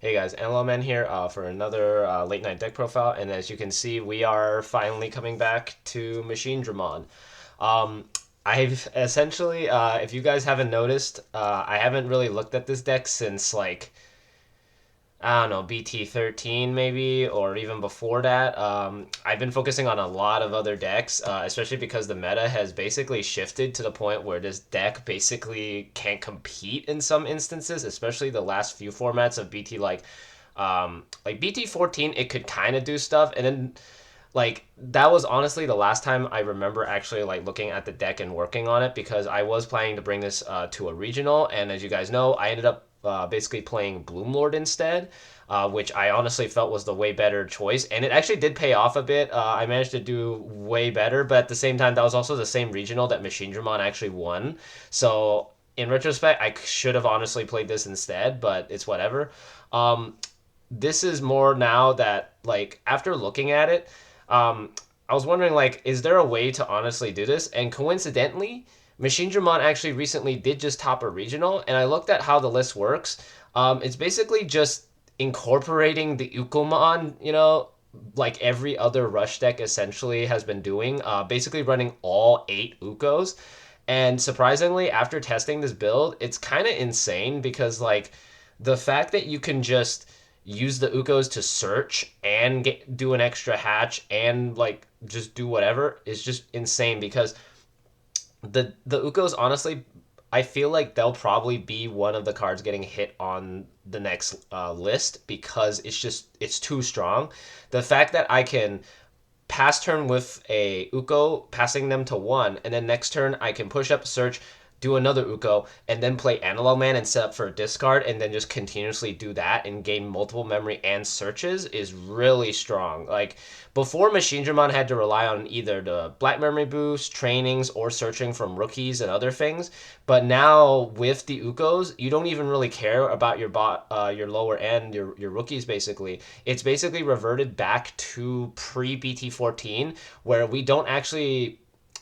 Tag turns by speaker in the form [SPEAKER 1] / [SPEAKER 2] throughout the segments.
[SPEAKER 1] Hey guys, NLMN here for another late night deck profile, and as you can see, we are finally coming back to Machinedramon. Um, I've essentially, if you guys haven't noticed, I haven't really looked at this deck since like I don't know, BT13 maybe, or even before that. I've been focusing on a lot of other decks, especially because the meta has basically shifted to the point where this deck basically can't compete in some instances, especially the last few formats of BT like BT14, it could kind of do stuff, and then like that was honestly the last time I remember actually like looking at the deck and working on it because I was planning to bring this to a regional, and as you guys know, I ended up basically playing Bloomlord instead, which I honestly felt was the way better choice, and it actually did pay off a bit. I managed to do way better, but at the same time, that was also the same regional that Machinedramon actually won. So in retrospect, I should have honestly played this instead, but it's whatever. Um, this is more now that like after looking at it, um, I was wondering like, is there a way to honestly do this? And coincidentally, Machinedramon actually recently did just top a regional, and I looked at how the list works. It's basically just incorporating the Ukkomon, like every other rush deck essentially has been doing, basically running all 8 Ukkos. And surprisingly, after testing this build, it's kind of insane because like the fact that you can just use the Ukos to search and do an extra hatch and like just do whatever is just insane because the Ukos honestly I feel like they'll probably be one of the cards getting hit on the next list because it's too strong. The fact that I can pass turn with a Ukko, passing them to one, and then next turn I can push up search, do another Ukko, and then play Analog Man and set up for a discard, and then just continuously do that and gain multiple memory and searches is really strong. Like before, Machinedramon had to rely on either the Black Memory Boost, trainings, or searching from rookies and other things. But now with the Ukkos, you don't even really care about your lower end, your rookies. Basically, it's basically reverted back to pre BT14, where we don't actually.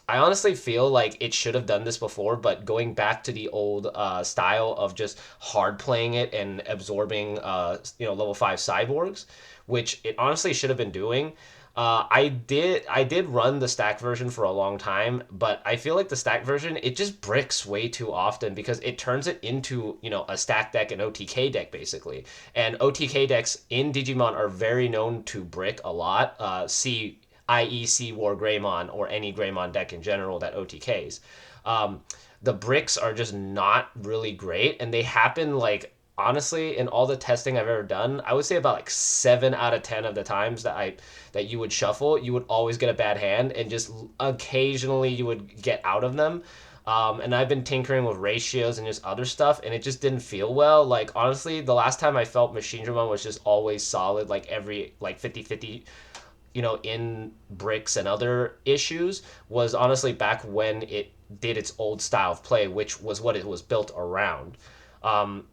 [SPEAKER 1] I honestly feel like it should have done this before, but going back to the old style of just hard playing it and absorbing, level 5 cyborgs, which it honestly should have been doing. I did run the stack version for a long time, but I feel like the stack version it just bricks way too often because it turns it into a stack deck and OTK deck basically. And OTK decks in Digimon are very known to brick a lot. See IEC War Greymon or any Greymon deck in general that OTKs. Um, the bricks are just not really great, and they happen like honestly in all the testing I've ever done. I would say about like 7 out of 10 of the times that you would shuffle, you would always get a bad hand, and just occasionally you would get out of them. And I've been tinkering with ratios and just other stuff, and it just didn't feel well. Like, honestly, the last time I felt Machinedramon was just always solid, like every, like 50-50 in bricks and other issues was honestly back when it did its old style of play, which was what it was built around. Um,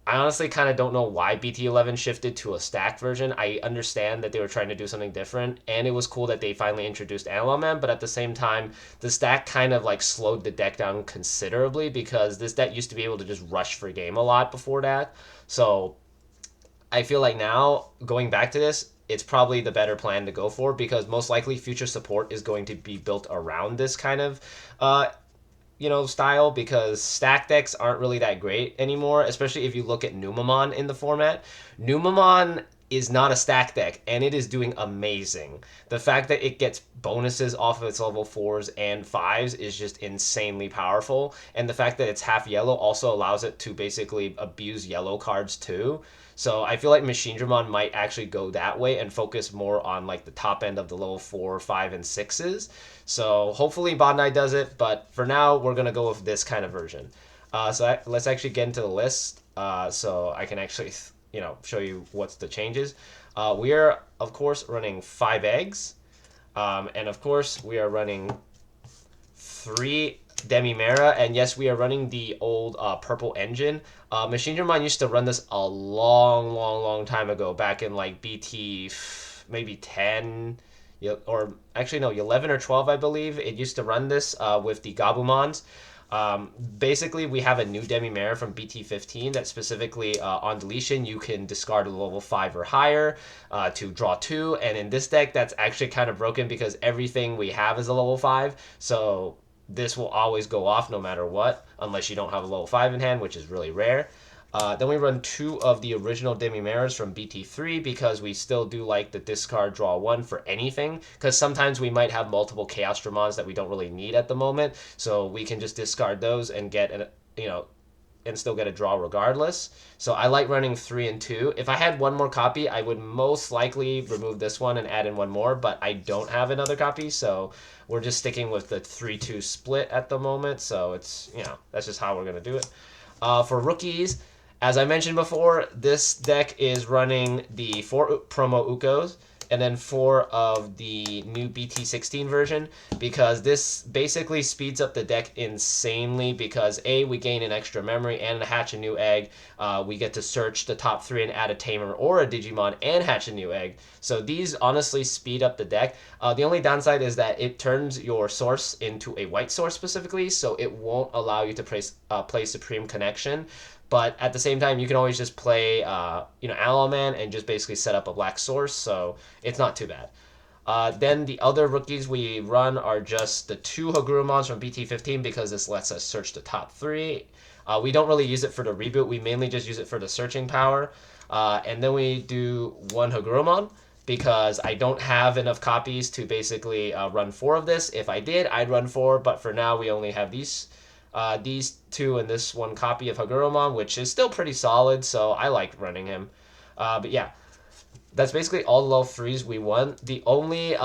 [SPEAKER 1] I honestly kind of don't know why BT11 shifted to a stacked version. I understand that they were trying to do something different, and it was cool that they finally introduced Analog Man, but at the same time, the stack kind of like slowed the deck down considerably because this deck used to be able to just rush for game a lot before that. So I feel like now going back to this, it's probably the better plan to go for because most likely future support is going to be built around this kind of uh, style because stack decks aren't really that great anymore, especially if you look at Numamon in the format. Numamon is not a stack deck and it is doing amazing. The fact that it gets bonuses off of its level 4s and 5s is just insanely powerful, and the fact that it's half yellow also allows it to basically abuse yellow cards too. So I feel like Machinedramon might actually go that way and focus more on like the top end of the level 4, 5, and 6s. So hopefully Bandai does it, but for now we're gonna go with this kind of version. Let's actually get into the list, so I can actually show you what's the changes. We are of course running 5 eggs, and of course we are running 3 Demimera, and yes, we are running the old purple engine. Machinedramon used to run this a long, long, long time ago, back in like BT maybe 10, or actually no, 11 or 12, I believe. It used to run this with the Gabumons. Basically, we have a new Demi-Mare from BT15 that specifically on deletion you can discard a level 5 or higher to draw 2. And in this deck, that's actually kind of broken because everything we have is a level 5. So this will always go off no matter what, unless you don't have a level 5 in hand, which is really rare. Then we run 2 of the original Demi-Mares from BT3 because we still do like the discard draw 1 for anything. Because sometimes we might have multiple Chaos Dramons that we don't really need at the moment. So we can just discard those and get, and still get a draw regardless. So I like running 3 and 2. If I had one more copy, I would most likely remove this one and add in one more, but I don't have another copy, so we're just sticking with the 3-2 split at the moment. So it's, that's just how we're going to do it. For rookies, as I mentioned before, this deck is running the 4 promo Ukkos and then 4 of the new BT16 version because this basically speeds up the deck insanely because A, we gain an extra memory and hatch a new egg. We get to search the top 3 and add a Tamer or a Digimon and hatch a new egg. So these honestly speed up the deck. The only downside is that it turns your source into a white source specifically, so it won't allow you to play Supreme Connection. But at the same time, you can always just play, Aloe Man and just basically set up a black source, so it's not too bad. Then the other rookies we run are just the 2 Hagurumons from BT15 because this lets us search the top 3. We don't really use it for the reboot. We mainly just use it for the searching power. And then we do 1 Hagurumon because I don't have enough copies to basically run 4 of this. If I did, I'd run 4, but for now we only have these 2 and this 1 copy of Hagurumon, which is still pretty solid, so I like running him. But yeah, that's basically all the level 3s we want. The only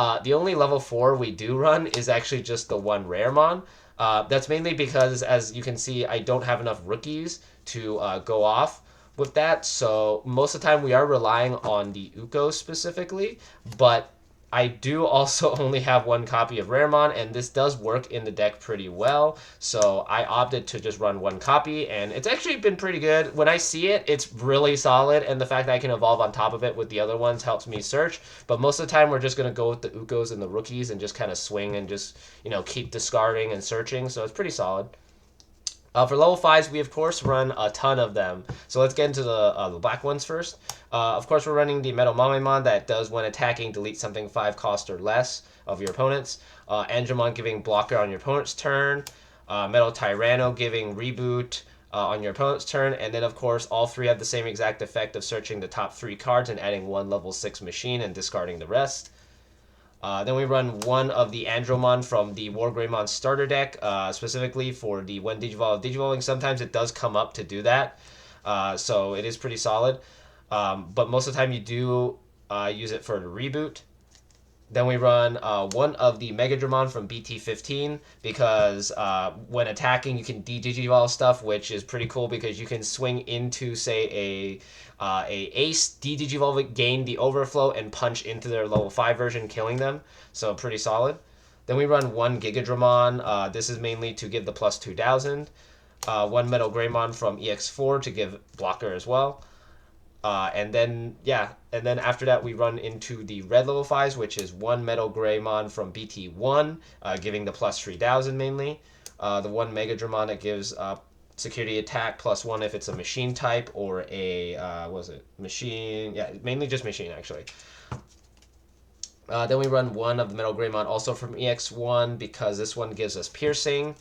[SPEAKER 1] level 4 we do run is actually just the 1 Raremon. That's mainly because, as you can see, I don't have enough rookies to go off with that. So most of the time we are relying on the Ukko specifically, but I do also only have 1 copy of Raremon, and this does work in the deck pretty well, so I opted to just run 1 copy, and it's actually been pretty good. When I see it, it's really solid, and the fact that I can evolve on top of it with the other ones helps me search, but most of the time we're just going to go with the Ukkos and the rookies and just kind of swing and just, keep discarding and searching, so it's pretty solid. For level 5s, we of course run a ton of them. So let's get into the black ones first. Of course, we're running the Metal Mamemon that does, when attacking, delete something 5 cost or less of your opponents. Andromon giving blocker on your opponent's turn. Metal Tyranno giving reboot on your opponent's turn. And then, of course, all 3 have the same exact effect of searching the top 3 cards and adding 1 level 6 machine and discarding the rest. Then we run 1 of the Andromon from the Wargreymon starter deck, specifically for the when Digivolving. Sometimes it does come up to do that, so it is pretty solid. But most of the time you do use it for the reboot. Then we run 1 of the Megadramon from BT15 because when attacking you can de-Digivolve stuff, which is pretty cool because you can swing into, say, a Ace, de-Digivolve it, gain the overflow, and punch into their level 5 version, killing them. So pretty solid. Then we run 1 Gigadramon. This is mainly to give the plus 2000. 1 Metal Greymon from EX4 to give blocker as well. And then after that we run into the red level 5s, which is 1 Metal Greymon from BT1, giving the plus 3000 mainly. The 1 Megadramon that gives security attack plus 1 if it's a machine type or a machine, mainly just machine actually. Then we run 1 of the Metal Greymon also from EX1 because this one gives us piercing.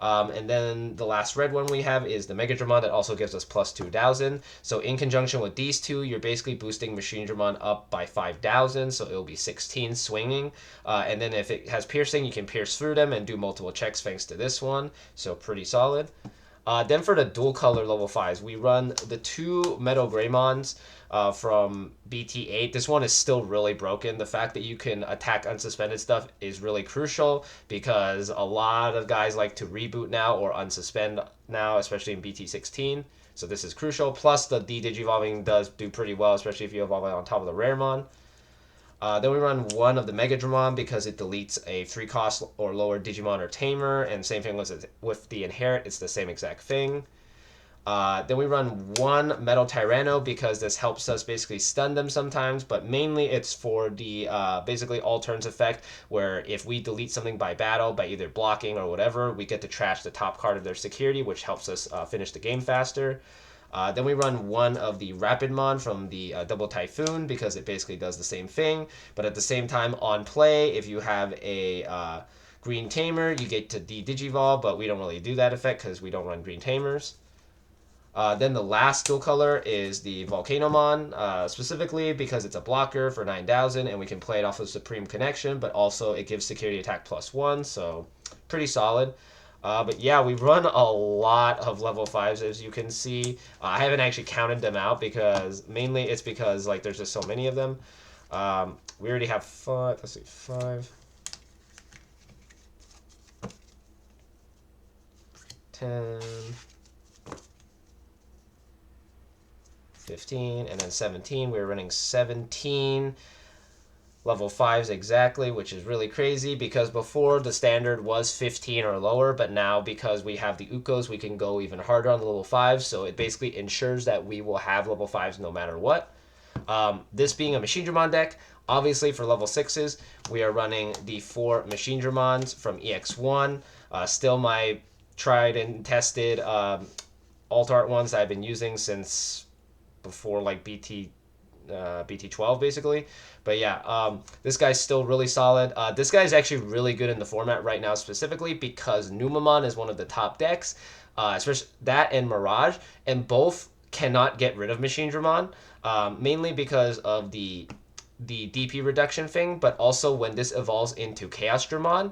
[SPEAKER 1] And then the last red one we have is the Megadramon that also gives us plus 2000. So in conjunction with these 2, you're basically boosting Machinedramon up by 5000, so it'll be 16 swinging. And then if it has piercing, you can pierce through them and do multiple checks thanks to this one, so pretty solid. Then for the dual color level 5s, we run the 2 Metal Greymons from BT8. This one is still really broken. The fact that you can attack unsuspended stuff is really crucial because a lot of guys like to reboot now or unsuspend now, especially in BT16. So this is crucial. Plus the de-Digivolving does do pretty well, especially if you evolve it on top of the Raremon. Then we run 1 of the Megadramon because it deletes a 3 cost or lower Digimon or Tamer, and same thing with the Inherit, it's the same exact thing. Then we run one Metal Tyranno because this helps us basically stun them sometimes, but mainly it's for the basically all turns effect, where if we delete something by battle, by either blocking or whatever, we get to trash the top card of their security, which helps us finish the game faster. Then we run one of the Rapidmon from the Double Typhoon because it basically does the same thing, but at the same time on play, if you have a Green Tamer, you get to de-Digivolve, but we don't really do that effect because we don't run Green Tamers. Then the last dual color is the Volcanomon, specifically because it's a blocker for 9,000 and we can play it off of Supreme Connection, but also it gives security attack +1, so pretty solid. But yeah, we run a lot of level 5s, as you can see. I haven't actually counted them out because mainly it's because like there's just so many of them. We already have 5, let's see, 5, 10, 15, and then 17. We're running 17 level 5s exactly, which is really crazy because before the standard was 15 or lower, but now because we have the Ukkos, we can go even harder on the level 5s, so it basically ensures that we will have level 5s no matter what. This being a Machinedramon deck, obviously for level 6s, we are running the 4 Machinedramons from EX1, still my tried and tested alt art ones that I've been using since before like BT12 basically. But yeah, this guy's still really solid. This guy's actually really good in the format right now, specifically because Numamon is one of the top decks, especially that and Mirage, and both cannot get rid of Machinedramon, mainly because of the DP reduction thing, but also when this evolves into Chaosdramon,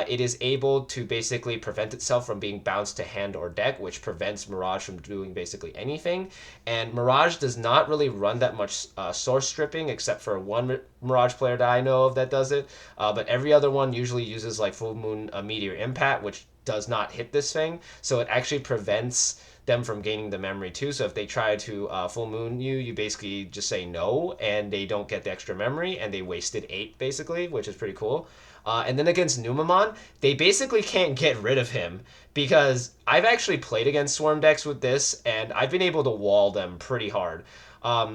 [SPEAKER 1] it is able to basically prevent itself from being bounced to hand or deck, which prevents Mirage from doing basically anything. And Mirage does not really run that much source stripping, except for one Mirage player that I know of that does it. But every other one usually uses like Full Moon Meteor Impact, which does not hit this thing. So it actually prevents them from gaining the memory too. So if they try to full moon you, you basically just say no, and they don't get the extra memory, and they wasted 8 basically, which is pretty cool. And then against Numamon, they basically can't get rid of him because I've actually played against Swarm decks with this, and I've been able to wall them pretty hard.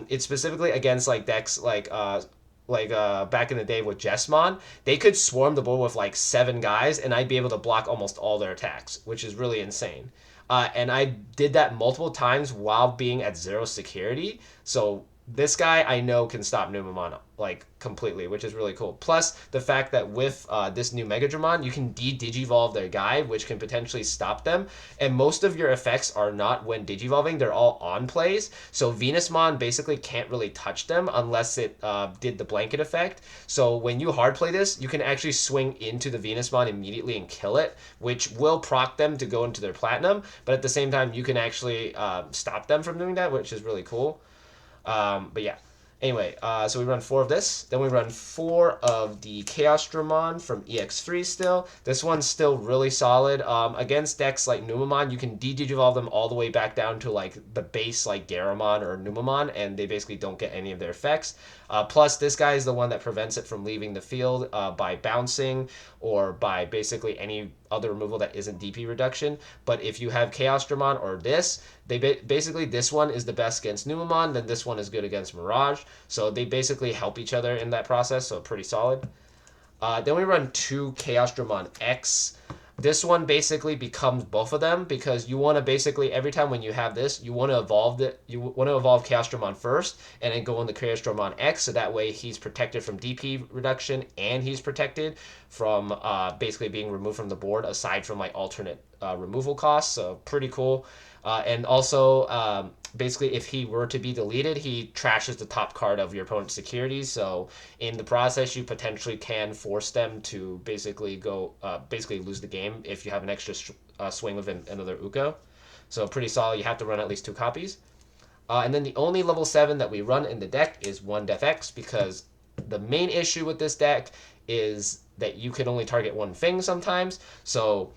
[SPEAKER 1] It's specifically against like decks like back in the day with Jessmon, they could swarm the board with like 7 guys, and I'd be able to block almost all their attacks, which is really insane. And I did that multiple times while being at 0 security. So this guy I know can stop Numamon like completely, which is really cool. Plus the fact that with this new Megadramon, you can de-Digivolve their guy, which can potentially stop them. And most of your effects are not when Digivolving, they're all on plays. So Venusmon basically can't really touch them unless it did the blanket effect. So when you hard play this, you can actually swing into the Venusmon immediately and kill it, which will proc them to go into their platinum. But at the same time, you can actually stop them from doing that, which is really cool. But yeah. Anyway, so we run 4 of this. Then we run 4 of the Chaosdramon from EX3 still. This one's still really solid. Against decks like Numamon, you can de-Digivolve them all the way back down to like the base like Garamon or Numamon, and they basically don't get any of their effects. Plus, this guy is the one that prevents it from leaving the field by bouncing or by basically any other removal that isn't DP reduction. But if you have Chaosdramon or this, basically this one is the best against Numamon, then this one is good against Mirage. So they basically help each other in that process, so pretty solid. Then we run 2 Chaosdramon X. This one basically becomes both of them because you want to basically every time when you have this, you want to evolve Chaosdramon first and then go on the Chaosdramon X, so that way he's protected from DP reduction and he's protected from basically being removed from the board aside from like alternate removal costs. So pretty cool. And also, basically, if he were to be deleted, he trashes the top card of your opponent's securities. So in the process, you potentially can force them to basically lose the game if you have an extra swing with another Ukko. So pretty solid. You have to run at least 2 copies. And then the only level 7 that we run in the deck is 1 Death X, because the main issue with this deck is that you can only target one thing sometimes. So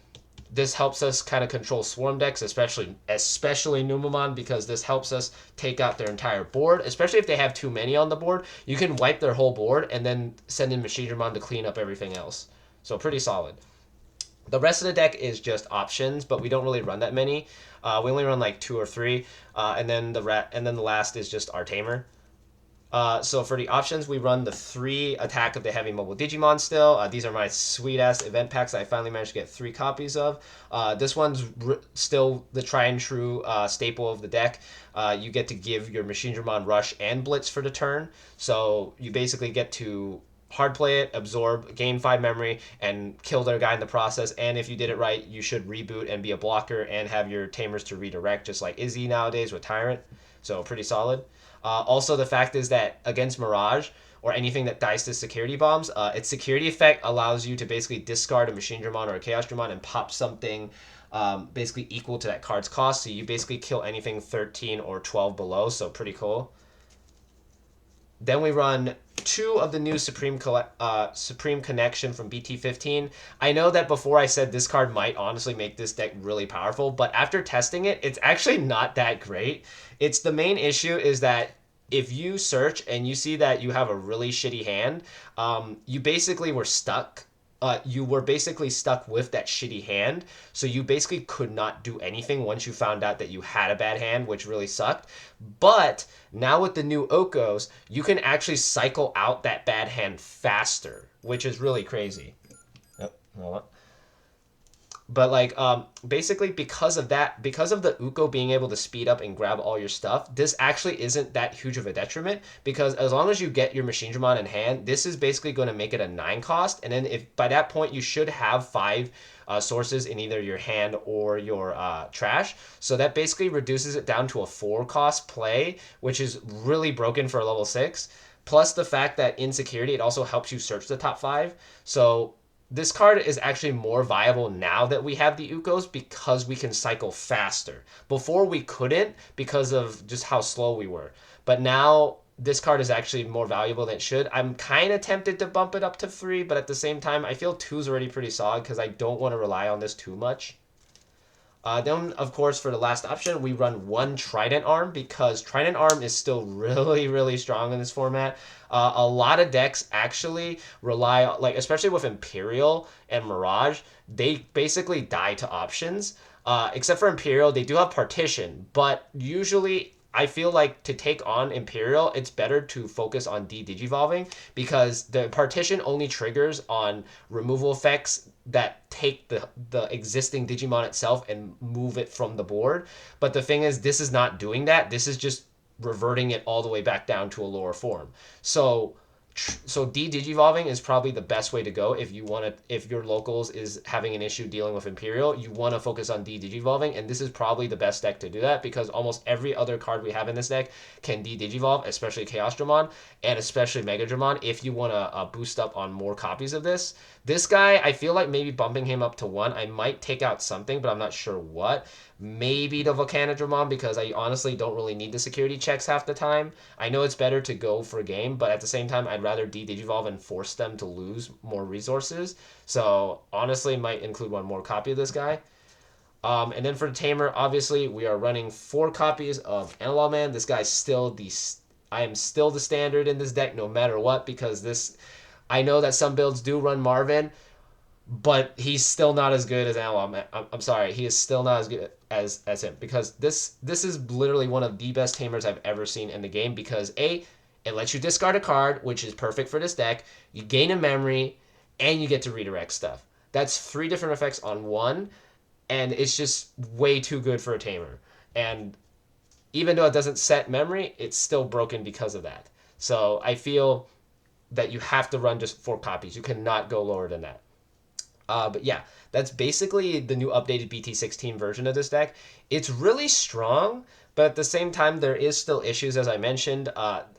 [SPEAKER 1] this helps us kind of control swarm decks, especially Numamon, because this helps us take out their entire board, especially if they have too many on the board. You can wipe their whole board and then send in Machinedramon to clean up everything else. So pretty solid. The rest of the deck is just options, but we don't really run that many. We only run like 2 or 3, and then the last is just our tamer. So for the options, we run the 3 Attack of the Heavy Mobile Digimon still. These are my sweet ass event packs that I finally managed to get 3 copies of. This one's still the tried and true staple of the deck. You get to give your Machinedramon Rush and Blitz for the turn. So you basically get to hard play it, absorb, gain 5 memory, and kill their guy in the process. And if you did it right, you should reboot and be a blocker and have your tamers to redirect, just like Izzy nowadays with Tyrant. So pretty solid. Also, the fact is that against Mirage or anything that dies to security bombs, its security effect allows you to basically discard a Machinedramon or a Chaosdramon and pop something basically equal to that card's cost. So you basically kill anything 13 or 12 below, so pretty cool. Then we run 2 of the new Supreme Connection from BT15. I know that before I said this card might honestly make this deck really powerful, but after testing it, it's actually not that great. It's the main issue is that if you search and you see that you have a really shitty hand, you basically were stuck. You were basically stuck with that shitty hand, so you basically could not do anything once you found out that you had a bad hand, which really sucked. But now with the new Okos, you can actually cycle out that bad hand faster, which is really crazy. Yep, hold on. But like basically because of that, because of the Ukko being able to speed up and grab all your stuff, this actually isn't that huge of a detriment, because as long as you get your Machinedramon in hand, this is basically going to make it a 9 cost, and then if by that point you should have 5 sources in either your hand or your trash, so that basically reduces it down to a 4 cost play, which is really broken for a level 6. Plus the fact that in security it also helps you search the top 5, so this card is actually more viable now that we have the Ukkos because we can cycle faster. Before we couldn't because of just how slow we were. But now this card is actually more valuable than it should. I'm kind of tempted to bump it up to 3, but at the same time, I feel 2 is already pretty solid because I don't want to rely on this too much. Then, of course, for the last option, we run 1 Trident Arm because Trident Arm is still really, really strong in this format. A lot of decks actually rely, like especially with Imperial and Mirage, they basically die to options. Except for Imperial, they do have Partition, but usually I feel like to take on Imperial, it's better to focus on de-digivolving because the Partition only triggers on removal effects that take the existing Digimon itself and move it from the board. But the thing is, this is not doing that. This is just reverting it all the way back down to a lower form. So de-digivolving is probably the best way to go if you want to, if your locals is having an issue dealing with Imperial, you want to focus on de-digivolving, and this is probably the best deck to do that because almost every other card we have in this deck can de-digivolve, especially Chaosdramon and especially Megadramon if you want to boost up on more copies of this. This guy, I feel like maybe bumping him up to 1, I might take out something, but I'm not sure what. Maybe the Volcanodramon because I honestly don't really need the security checks half the time. I know it's better to go for a game, but at the same time, I'd rather de-digivolve and force them to lose more resources. So honestly, might include 1 more copy of this guy. And then for the Tamer, obviously, we are running 4 copies of Analog Man. This guy's still I am still the standard in this deck no matter what because this... I know that some builds do run Marvin, but he's still not as good as Analog Man. I'm sorry, he is still not as good as him because this is literally one of the best tamers I've ever seen in the game because A, it lets you discard a card, which is perfect for this deck, you gain a memory, and you get to redirect stuff. That's 3 different effects on 1, and it's just way too good for a tamer. And even though it doesn't set memory, it's still broken because of that. So I feel that you have to run just 4 copies. You cannot go lower than that. But yeah, that's basically the new updated BT16 version of this deck. It's really strong, but at the same time, there is still issues, as I mentioned.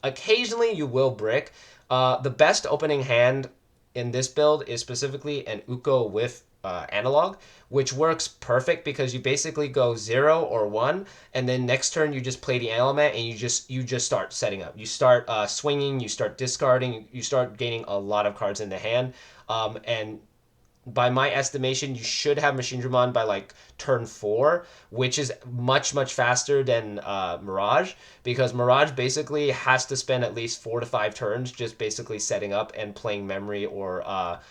[SPEAKER 1] Occasionally, you will brick. The best opening hand in this build is specifically an Ukko with analog, which works perfect because you basically go 0 or 1, and then next turn you just play the analog man and you just start setting up. You start swinging, you start discarding, you start gaining a lot of cards in the hand, and by my estimation, you should have Machinedramon by like turn 4, which is much faster than Mirage, because Mirage basically has to spend at least 4 to 5 turns just basically setting up and playing memory or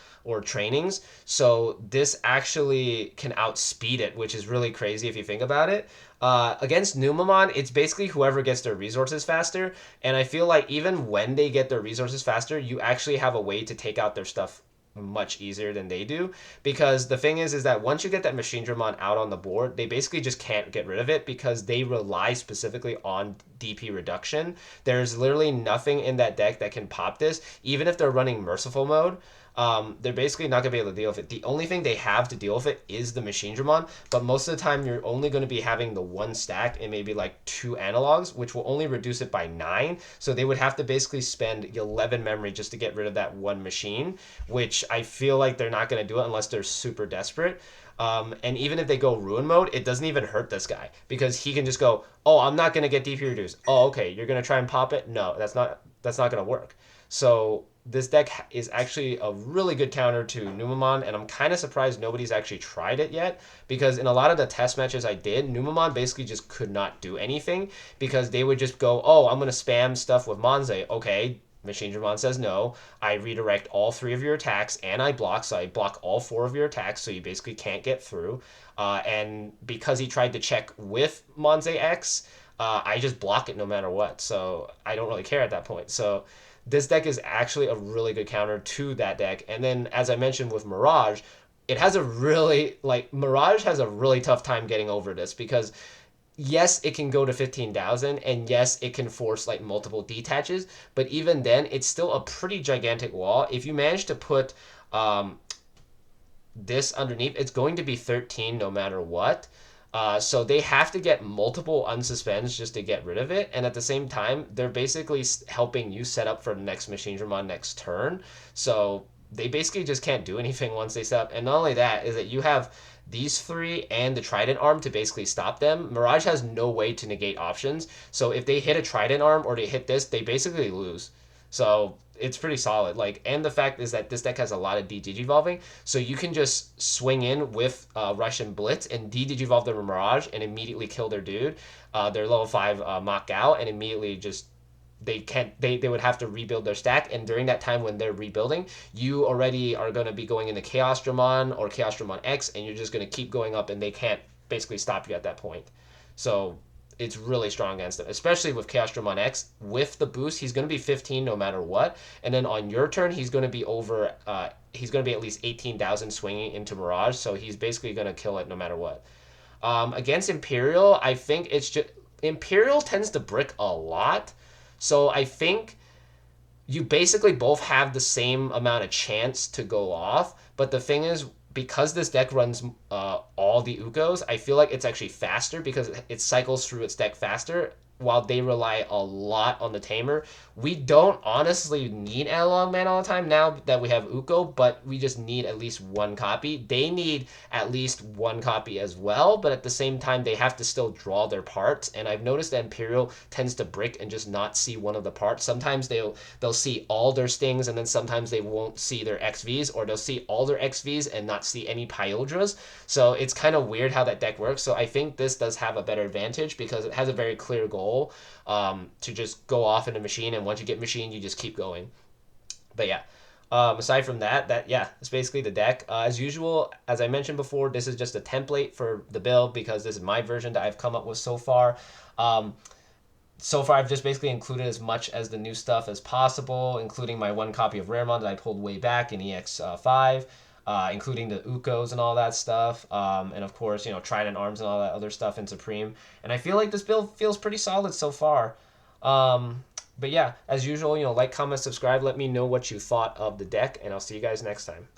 [SPEAKER 1] trainings. So this actually can outspeed it, which is really crazy if you think about it. Against Numamon, it's basically whoever gets their resources faster, and I feel like even when they get their resources faster, you actually have a way to take out their stuff much easier than they do, because the thing is that once you get that Machinedramon out on the board, they basically just can't get rid of it because they rely specifically on DP reduction. There's literally nothing in that deck that can pop this, even if they're running Merciful mode. They're basically not going to be able to deal with it. The only thing they have to deal with it is the Machinedramon, but most of the time you're only going to be having the one stack and maybe like 2 analogs, which will only reduce it by 9. So they would have to basically spend 11 memory just to get rid of that one machine, which I feel like they're not going to do it unless they're super desperate. And even if they go ruin mode, it doesn't even hurt this guy because he can just go, oh, I'm not going to get DP reduced. Oh, okay, you're going to try and pop it? No, that's not going to work. So this deck is actually a really good counter to Numamon, and I'm kind of surprised nobody's actually tried it yet, because in a lot of the test matches I did, Numamon basically just could not do anything because they would just go, oh, I'm going to spam stuff with Monze. Okay, Machinedramon says no. I redirect all 3 of your attacks, and I block, so I block all 4 of your attacks, so you basically can't get through. And because he tried to check with Monze X, I just block it no matter what, so I don't really care at that point. So this deck is actually a really good counter to that deck. And then, as I mentioned with Mirage, it has a really, like, Mirage has a really tough time getting over this because, yes, it can go to 15,000, and yes, it can force, like, multiple detaches, but even then, it's still a pretty gigantic wall. If you manage to put this underneath, it's going to be 13 no matter what. So they have to get multiple unsuspends just to get rid of it, and at the same time, they're basically helping you set up for the next Machinedramon next turn. So they basically just can't do anything once they set up. And not only that, is that you have these 3 and the Trident Arm to basically stop them. Mirage has no way to negate options, so if they hit a Trident Arm or they hit this, they basically lose. So it's pretty solid. Like, and the fact is that this deck has a lot of D-Digivolving, so you can just swing in with Russian Blitz and D-Digivolve their Mirage and immediately kill their dude, their level 5 Mach Gao, and immediately just they would have to rebuild their stack, and during that time when they're rebuilding, you already are going to be going into Chaos Dramon or Chaos Dramon X, and you're just going to keep going up, and they can't basically stop you at that point. So it's really strong against them, especially with Chaos Dramon X. With the boost, he's going to be 15 no matter what, and then on your turn, he's going to be over. He's going to be at least 18,000 swinging into Mirage, so he's basically going to kill it no matter what. Against Imperial, I think it's just Imperial tends to brick a lot, so I think you basically both have the same amount of chance to go off. But the thing is, because this deck runs all the Ukkos, I feel like it's actually faster because it cycles through its deck faster, while they rely a lot on the Tamer. We don't honestly need Analog Man all the time now that we have Ukko, but we just need at least 1 copy. They need at least 1 copy as well, but at the same time, they have to still draw their parts, and I've noticed that Imperial tends to brick and just not see one of the parts. Sometimes they'll see all their stings, and then sometimes they won't see their XVs, or they'll see all their XVs and not see any Pyodras. So it's kind of weird how that deck works. So I think this does have a better advantage because it has a very clear goal to just go off in a machine, and once you get machine, you just keep going. But yeah, aside from that, yeah, it's basically the deck. As usual, as I mentioned before, this is just a template for the build because this is my version that I've come up with so far. So far, I've just basically included as much as the new stuff as possible, including my 1 copy of Raremon that I pulled way back in EX5. Including the Ukkos and all that stuff, and of course, Trident Arms and all that other stuff in Supreme. And I feel like this build feels pretty solid so far. But yeah, as usual, like, comment, subscribe, let me know what you thought of the deck, and I'll see you guys next time.